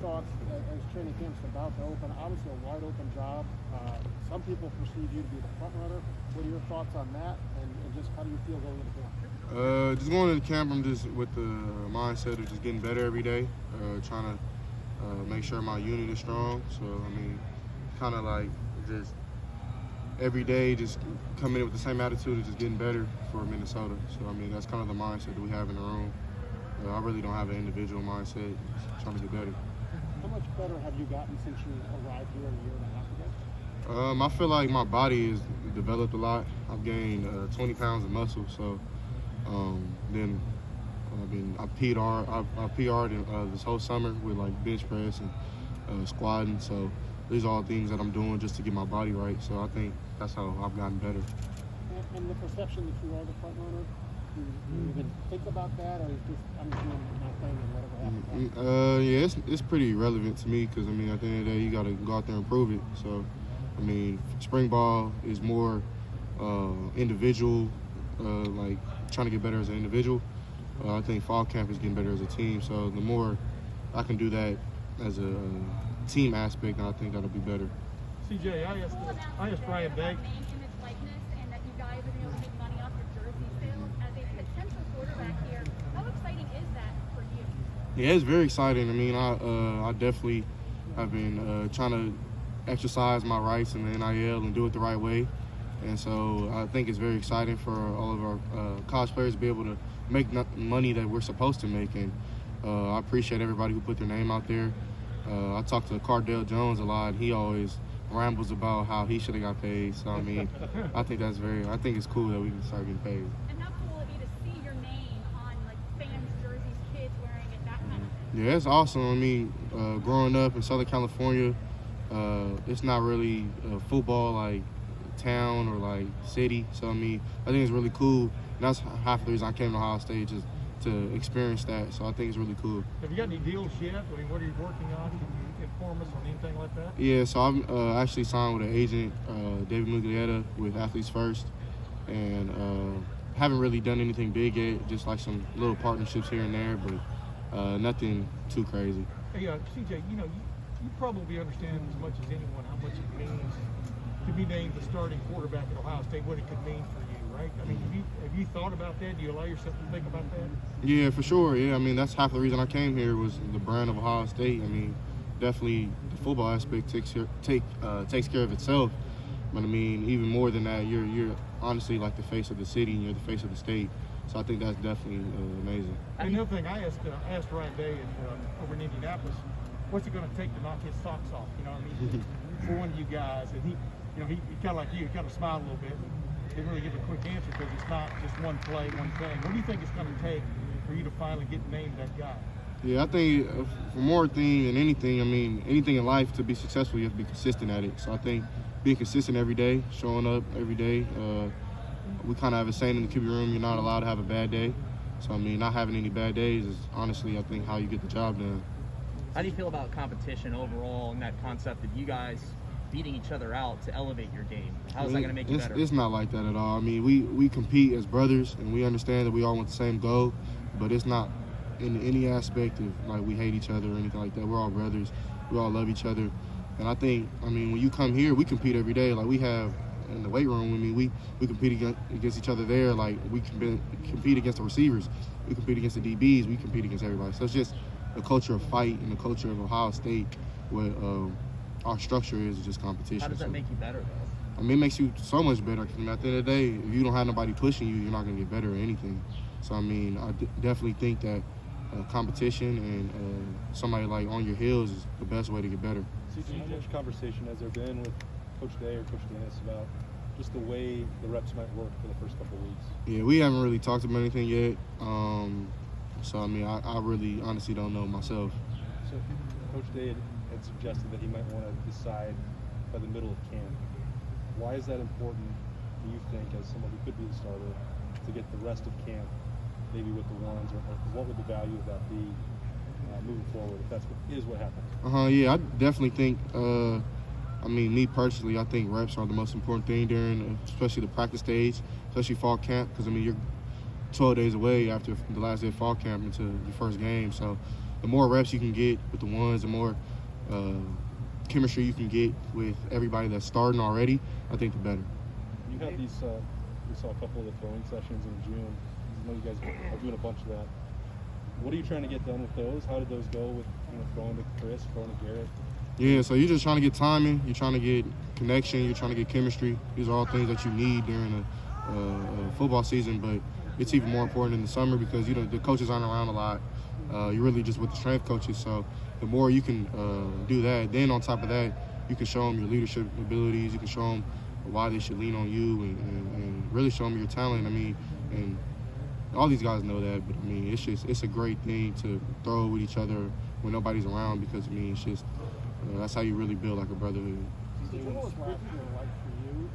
Thoughts as training camp's about to open? Obviously, a wide open job. Some people perceive you to be the front runner. What are your thoughts on that, and just how do you feel going into camp? Just going into camp, I'm just with the mindset of just getting better every day, trying to make sure my unit is strong. So, I mean, kind of like just every day, just coming in with the same attitude of just getting better for Minnesota. So, I mean, that's kind of the mindset that we have in the room. I really don't have an individual mindset, just trying to get better. How much better have you gotten since you arrived here a year and a half ago? I feel like my body has developed a lot. I've gained 20 pounds of muscle, so then I PR'd this whole summer with like bench press and squatting. So these are all things that I'm doing just to get my body right. So I think that's how I've gotten better. And the perception that you are the front runner, do you even think about that, or is just I'm just doing my thing and whatever happens? Yeah, it's pretty relevant to me because I mean at the end of the day you got to go out there and prove it. So I mean spring ball is more individual, like trying to get better as an individual. I think fall camp is getting better as a team. So the more I can do that as a team aspect, I think that'll be better. CJ, I asked Ryan Bank. Yeah, it's very exciting. I mean, I definitely have been trying to exercise my rights in the NIL and do it the right way. And so I think it's very exciting for all of our college players to be able to make money that we're supposed to make. And I appreciate everybody who put their name out there. I talk to Cardale Jones a lot. He always rambles about how he should have got paid. So, I mean, I think it's cool that we can start getting paid. And how cool would it be to see your name on, like, fans' jerseys, kids wearing it, that kind of thing? Yeah, it's awesome. I mean, growing up in Southern California, it's not really football like town or like city. So I mean, I think it's really cool. And that's half the reason I came to Ohio State, just to experience that. So I think it's really cool. Have you got any deals yet? I mean, what are you working on? Can you inform us on anything like that? Yeah, so I'm actually signed with an agent, David Muglietta, with Athletes First, and haven't really done anything big yet. Just like some little partnerships here and there, but nothing too crazy. Hey, CJ, you probably understand as much as anyone how much it means to be named the starting quarterback at Ohio State, what it could mean for you, right? I mean, have you thought about that? Do you allow yourself to think about that? Yeah, for sure. Yeah, I mean, that's half the reason I came here was the brand of Ohio State. I mean, definitely the football aspect takes care of itself. But I mean, even more than that, you're honestly like the face of the city and you're the face of the state. So I think that's definitely amazing. And the other thing I asked Ryan Day over in Indianapolis, what's it going to take to knock his socks off? You know what I mean? For one of you guys, and he kind of like you, he kind of smiled a little bit. And didn't really give a quick answer because it's not just one play, one thing. What do you think it's going to take for you to finally get named that guy? Yeah, I think for more thing than anything, I mean, anything in life to be successful, you have to be consistent at it. So I think being consistent every day, showing up every day. We kind of have a saying in the QB room, you're not allowed to have a bad day. So, I mean, not having any bad days is honestly, I think, how you get the job done. How do you feel about competition overall and that concept of you guys beating each other out to elevate your game? How is that going to make you better? It's not like that at all. I mean, we compete as brothers, and we understand that we all want the same goal, but it's not in any aspect of, like, we hate each other or anything like that. We're all brothers. We all love each other. And I think, I mean, when you come here, we compete every day. Like, we have in the weight room, I mean, we compete against each other there. Like, we compete against the receivers. We compete against the DBs. We compete against everybody. So it's just the culture of fight and the culture of Ohio State, what our structure is just competition. How does that make you better, though? I mean, it makes you so much better. Because at the end of the day, if you don't have nobody pushing you, you're not going to get better at anything. So, I mean, I definitely think that competition and somebody like on your heels is the best way to get better. How much conversation has there been with Coach Day or Coach Dennis about just the way the reps might work for the first couple of weeks? Yeah, we haven't really talked about anything yet. So, I mean, I really honestly don't know myself. So Coach Day had suggested that he might want to decide by the middle of camp. Why is that important, do you think, as someone who could be the starter, to get the rest of camp maybe with the ones, or what would the value of that be moving forward if that's what happens? Yeah, I definitely think, I mean, me personally, I think reps are the most important thing during, especially the practice stage, especially fall camp, because, I mean, you're 12 days away after the last day of fall camp into your first game. So the more reps you can get with the ones, the more chemistry you can get with everybody that's starting already, I think the better. You have these. We saw a couple of the throwing sessions in June. I know you guys are doing a bunch of that. What are you trying to get done with those? How did those go with throwing to Chris, throwing to Garrett? Yeah, so you're just trying to get timing, you're trying to get connection, you're trying to get chemistry. These are all things that you need during a football season, but it's even more important in the summer because the coaches aren't around a lot. You're really just with the strength coaches, so the more you can do that, then on top of that, you can show them your leadership abilities, you can show them why they should lean on you and really show them your talent. I mean, and all these guys know that, but I mean, it's a great thing to throw with each other when nobody's around because I mean, it's just that's how you really build like a brotherhood. What was last year like for you?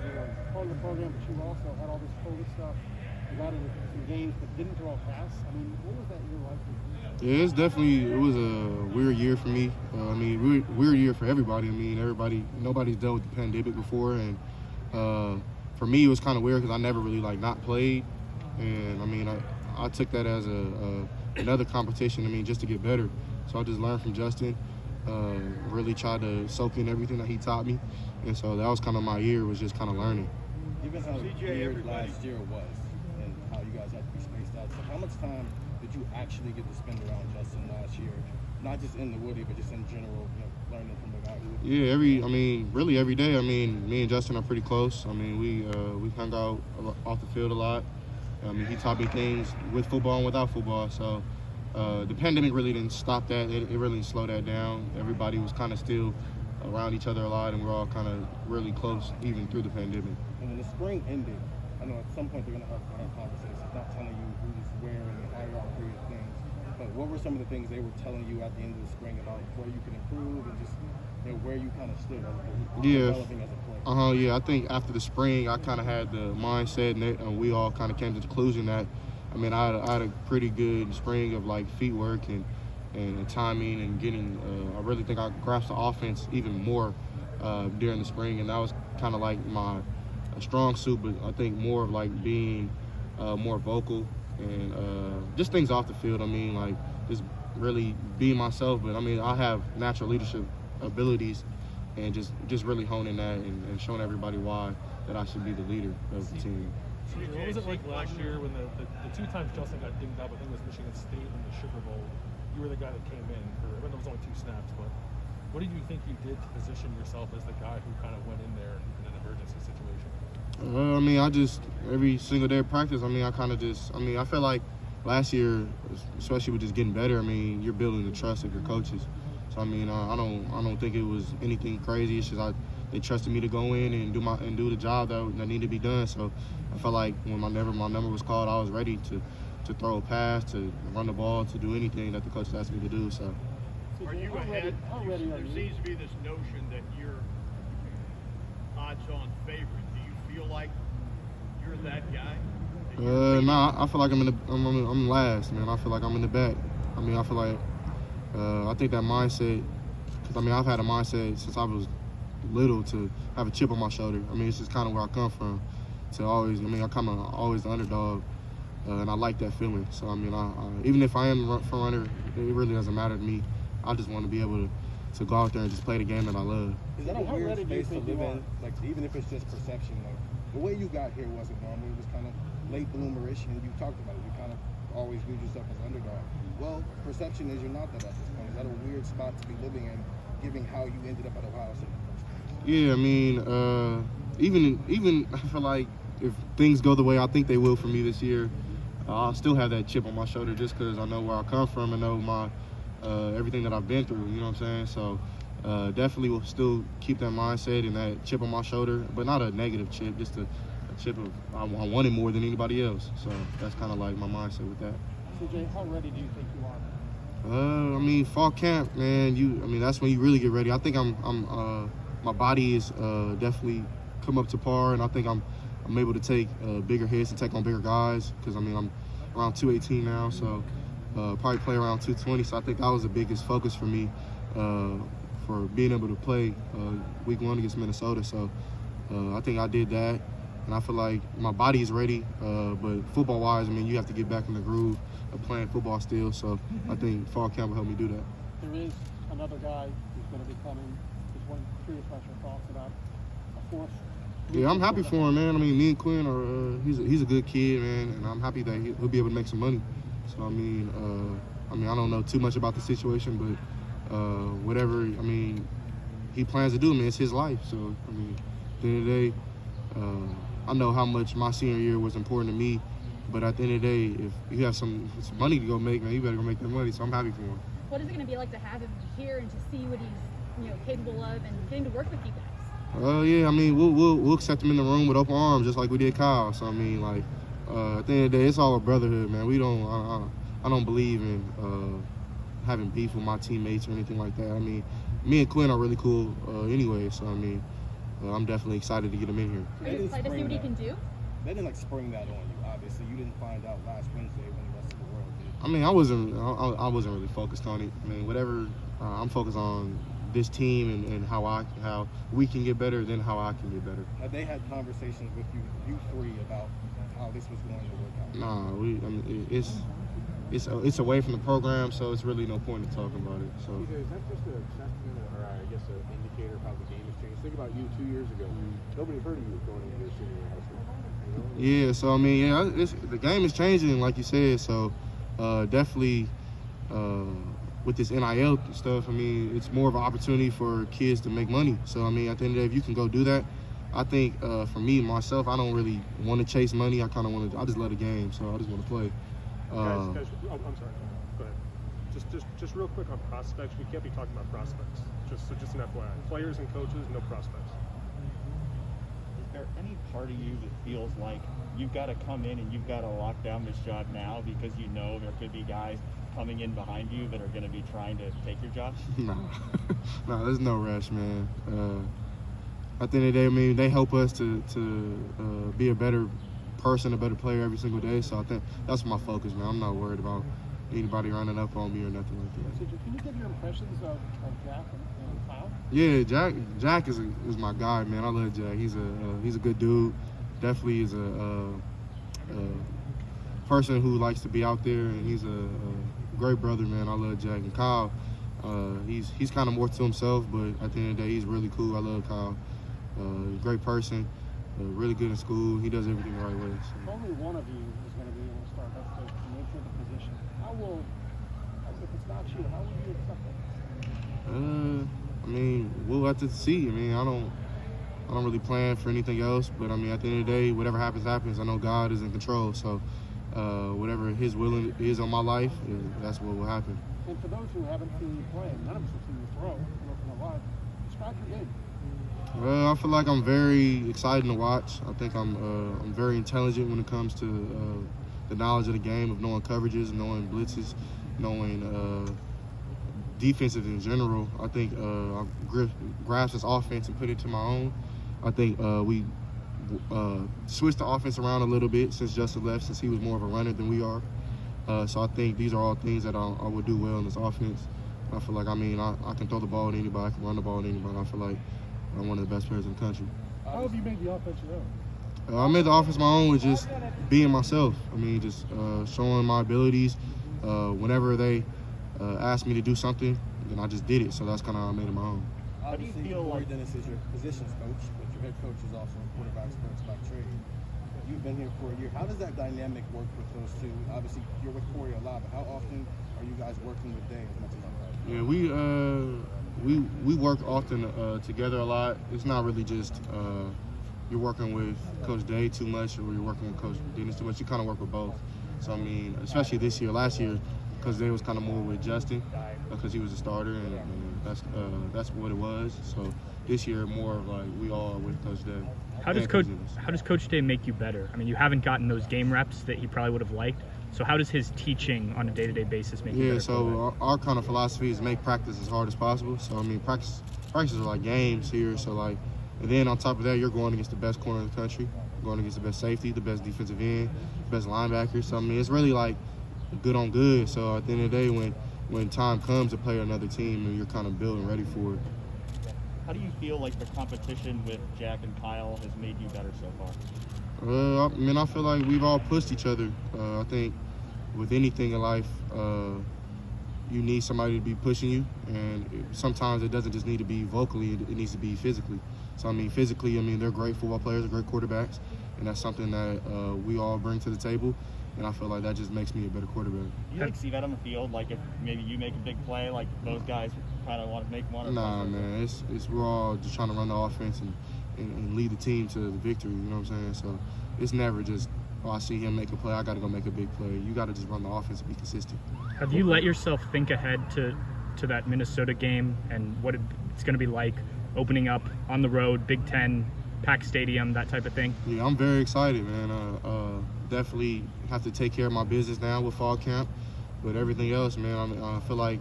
You were part of the program, but you also had all this COVID stuff. You got into some games but didn't throw a pass. I mean, what was that year like for you? Yeah, it was a weird year for me. I mean, weird year for everybody. I mean, nobody's dealt with the pandemic before, and for me, it was kind of weird because I never really not played, and I mean, I took that as another competition. I mean, just to get better. So I just learned from Justin. Really tried to soak in everything that he taught me, and so that was kind of my year, was just kind of learning. Given how weird last year was and how you guys had to be spaced out, so how much time did you actually get to spend around Justin last year? Not just in the Woody, but just in general, learning from the guy who... Yeah, really every day. I mean, me and Justin are pretty close. I mean, we hung out off the field a lot. I mean, he taught me things with football and without football, so the pandemic really didn't stop that. It really didn't slow that down. Everybody was kind of still around each other a lot, and we're all kind of really close even through the pandemic. And when the spring ended, I know at some point they're going to have conversations, not telling you who's wearing and how you're all things, but what were some of the things they were telling you at the end of the spring about where you can improve and just where you kind of stood developing as a player? Yeah, I think after the spring, I kind of had the mindset, and we all kind of came to the conclusion that, I mean, I had a pretty good spring of feet work and timing and getting. I really think I grasped the offense even more during the spring, and that was kind of my strong suit. But I think more of being more vocal and just things off the field. I mean, just really being myself. But I mean, I have natural leadership abilities, and just really honing that and showing everybody why that I should be the leader of the team. What was it like last year when the two times Justin got dinged up? I think it was Michigan State and the Sugar Bowl. You were the guy that came in for, I mean, there was only 2 snaps, but what did you think you did to position yourself as the guy who kind of went in there in an emergency situation? I mean, every single day of practice, I mean, I feel like last year, especially with just getting better, I mean, you're building the trust of your coaches. So, I mean, I don't think it was anything crazy. It's just they trusted me to go in and do the job that needed to be done. So I felt like when my number was called, I was ready to throw a pass, to run the ball, to do anything that the coach asked me to do. So. Are you ahead? There seems to be this notion that you're odds-on favorite. Do you feel like you're that guy? Nah, I feel like I'm last, man. I feel like I'm in the back. I mean, I feel like I think that mindset, because I mean, I've had a mindset since I was little to have a chip on my shoulder. I mean, it's just kind of where I come from. To always, I'm kind of always the underdog, and I like that feeling. So I mean, even if I am front runner, it really doesn't matter to me. I just want to be able to go out there and just play the game that I love. Is that a weird space to live in? Even if it's just perception, the way you got here wasn't normal. It was kind of late bloomerish, and you talked about it. You kind of always viewed yourself as underdog. Well, perception is you're not that at this point. Is that a weird spot to be living in, given how you ended up at Ohio State? Yeah, I mean, even I feel like if things go the way I think they will for me this year, I'll still have that chip on my shoulder just because I know where I come from and know my everything that I've been through. You know what I'm saying? So definitely will still keep that mindset and that chip on my shoulder, but not a negative chip, just a chip of I want it more than anybody else. So that's kind of like my mindset with that. CJ, how ready do you think you are? I mean, fall camp, man. That's when you really get ready. I think my body is definitely come up to par, and I think I'm able to take bigger hits and take on bigger guys because I'm around 218 now, so probably play around 220. So I think that was the biggest focus for me for being able to play week 1 against Minnesota. So I think I did that, and I feel like my body is ready. But football-wise, I mean, you have to get back in the groove of playing football still. So I think fall camp will help me do that. There is another guy who's going to be coming. Just one curious about your thoughts about a fourth. Yeah, I'm happy for him, man. I mean, me and Quinn are he's a good kid, man, and I'm happy that he'll be able to make some money. So I mean, I don't know too much about the situation, but whatever he plans to do, man, it's his life. So I mean, at the end of the day, I know how much my senior year was important to me, but at the end of the day, if you have some money to go make, man, you better go make that money. So I'm happy for him. What is it going to be like to have him here and to see what he's capable of and getting to work with you guys? Yeah, I mean, we'll accept him in the room with open arms, just like we did Kyle. So I mean, like, at the end of the day, it's all a brotherhood, man. I don't believe in having beef with my teammates or anything like that. I mean, me and Quinn are really cool anyway. So I mean, I'm definitely excited to get him in here. Are you excited to see what he can do? They didn't spring that on you. Obviously, you didn't find out last Wednesday when the rest of the world did. I mean, I wasn't really focused on it. I mean, whatever. I'm focused on this team and how we can get better, then how I can get better. Now, they had conversations with you three about how this was going to work out. Nah, it's away from the program, so it's really no point in talking about it. So. Is that just a testament, or I guess an indicator of how the game has changed? Think about you 2 years ago. Nobody heard of you going into your senior year of high school. Yeah, so I mean, the game is changing, like you said. So definitely. With this NIL stuff, I mean, it's more of an opportunity for kids to make money. So, I mean, at the end of the day, if you can go do that, I think for me, myself, I don't really want to chase money. I kind of want to, I just love the game, so I just want to play. Guys, I'm sorry. Go ahead. Just real quick on prospects. We can't be talking about prospects. Just an FYI. Players and coaches, no prospects. Is there any part of you that feels like you've got to come in and you've got to lock down this job now because you know there could be guys coming in behind you that are going to be trying to take your job? No, there's no rush, man. At the end of the day, I mean, they help us to be a better person, a better player every single day. So I think that's my focus, man. I'm not worried about anybody running up on me or nothing like that. So can you give your impressions of Jack and Kyle? Yeah, Jack is my guy, man. I love Jack. He's a good dude. Definitely is a person who likes to be out there, and he's a great brother, man. I love Jack. And Kyle, he's kind of more to himself, but at the end of the day, he's really cool. I love Kyle. Great person, really good in school. He does everything the right way. So. Only one of you is going to be able to start. That's the nature of the position. If it's not you, how will you accept it? I mean, we'll have to see. I mean, I don't really plan for anything else, but I mean, at the end of the day, whatever happens, happens. I know God is in control, so whatever His will is on my life, that's what will happen. And for those who haven't seen you play, none of us have seen you throw, from the live, describe your game. I feel like I'm very exciting to watch. I think I'm very intelligent when it comes to the knowledge of the game, of knowing coverages, knowing blitzes, knowing defenses in general. I think I grasp this offense and put it to my own. I think we switched the offense around a little bit since Justin left, since he was more of a runner than we are. So I think these are all things that I would do well in this offense. I feel like, I can throw the ball to anybody, I can run the ball to anybody. I feel like I'm one of the best players in the country. How have you made the offense your own? I made the offense my own with just being myself. I mean, just showing my abilities. Whenever they asked me to do something, then I just did it. So that's kind of how I made it my own. Obviously, Corey Dennis is your positions coach, but your head coach is also a quarterback coach by trade. You've been here for a year. How does that dynamic work with those two? Obviously, you're with Corey a lot, but how often are you guys working with Day as much as you are? Yeah, we work often together a lot. It's not really just you're working with Coach Day too much or you're working with Coach Dennis too much. You kind of work with both. So, I mean, especially this year. Last year, Coach Day was kind of more with Justin because he was a starter, and that's what it was. So this year, more of like we all are with Coach Day. How does Coach Day make you better? I mean, you haven't gotten those game reps that he probably would have liked. So how does his teaching on a day-to-day basis make you better? Yeah, so our kind of philosophy is make practice as hard as possible. So, I mean, practices are like games here. So, like, and then on top of that, you're going against the best corner in the country, going against the best safety, the best defensive end, best linebacker. So, I mean, it's really like good on good. So, at the end of the day, when time comes to play another team, and you're kind of built and ready for it. How do you feel like the competition with Jack and Kyle has made you better so far? I mean, I feel like we've all pushed each other. I think with anything in life, you need somebody to be pushing you, and sometimes it doesn't just need to be vocally, it needs to be physically. So I mean, physically, I mean, they're great football players, they're great quarterbacks, and that's something that we all bring to the table, and I feel like that just makes me a better quarterback. Do you like see that on the field? Like if maybe you make a big play, like those guys kind of want to make one? Or Nah, man, it's we're all just trying to run the offense and lead the team to the victory, you know what I'm saying? So it's never just, oh, I see him make a play, I got to go make a big play. You got to just run the offense and be consistent. Have you let yourself think ahead to that Minnesota game and what it's going to be like opening up on the road, Big Ten, packed stadium, that type of thing? Yeah, I'm very excited, man. Definitely have to take care of my business now with fall camp, but everything else, man, I feel like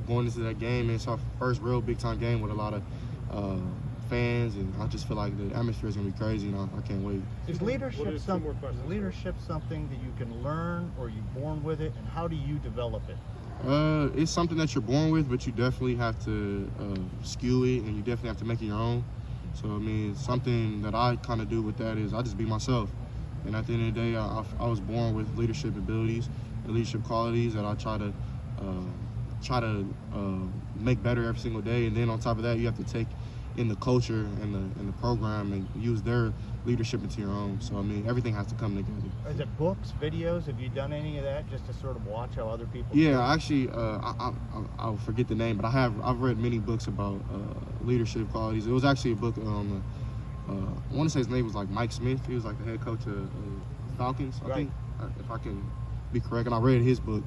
going into that game, it's our first real big-time game with a lot of fans, and I just feel like the atmosphere is going to be crazy, and I can't wait. Is leadership something that you can learn, or are you born with it, and how do you develop it? It's something that you're born with, but you definitely have to skew it, and you definitely have to make it your own. So, I mean, something that I kind of do with that is I just be myself. And at the end of the day, I was born with leadership abilities and leadership qualities that I try to make better every single day. And then on top of that, you have to take in the culture and the program and use their leadership into your own. So I mean, everything has to come together. Is it books, videos? Have you done any of that just to sort of watch how other people? Yeah, actually, I'll forget the name, but I've read many books about leadership qualities. It was actually a book on I want to say his name was like Mike Smith. He was like the head coach of Falcons, I think, if I can be correct. And I read his book,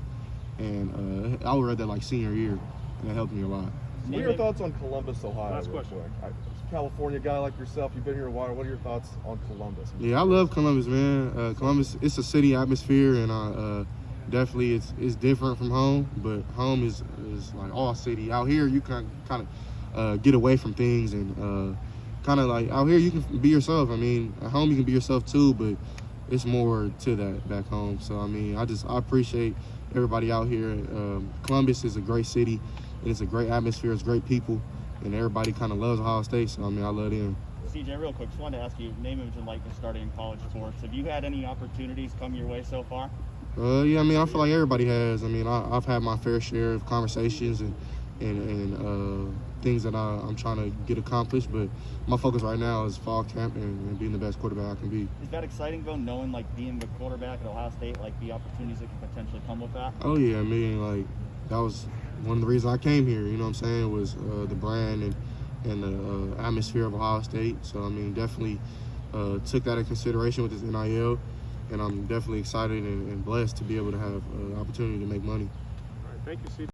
and I read that like senior year, and it helped me a lot. What are your thoughts on Columbus, Ohio? Last question. California guy like yourself, you've been here a while. What are your thoughts on Columbus? Yeah, I love Columbus, man. Columbus, it's a city atmosphere, and definitely it's different from home. But home is like all city. Out here, you can kind of get away from things, and kind of like out here, you can be yourself. I mean, at home you can be yourself too, but it's more to that back home. So I mean, I appreciate everybody out here. Columbus is a great city, and it's a great atmosphere. It's great people, and everybody kind of loves Ohio State. So I mean, I love them. CJ, real quick, just wanted to ask you, name, image, and likeness starting in college sports. Have you had any opportunities come your way so far? Yeah, I mean, I feel like everybody has. I mean, I've had my fair share of conversations and things that I'm trying to get accomplished, but my focus right now is fall camp and being the best quarterback I can be. Is that exciting though, knowing like being the quarterback at Ohio State, like the opportunities that can potentially come with that? Oh yeah, I mean, like that was one of the reasons I came here, you know what I'm saying, was the brand and the atmosphere of Ohio State. So I mean, definitely took that in consideration with this NIL, and I'm definitely excited and blessed to be able to have an opportunity to make money. All right, thank you, CJ.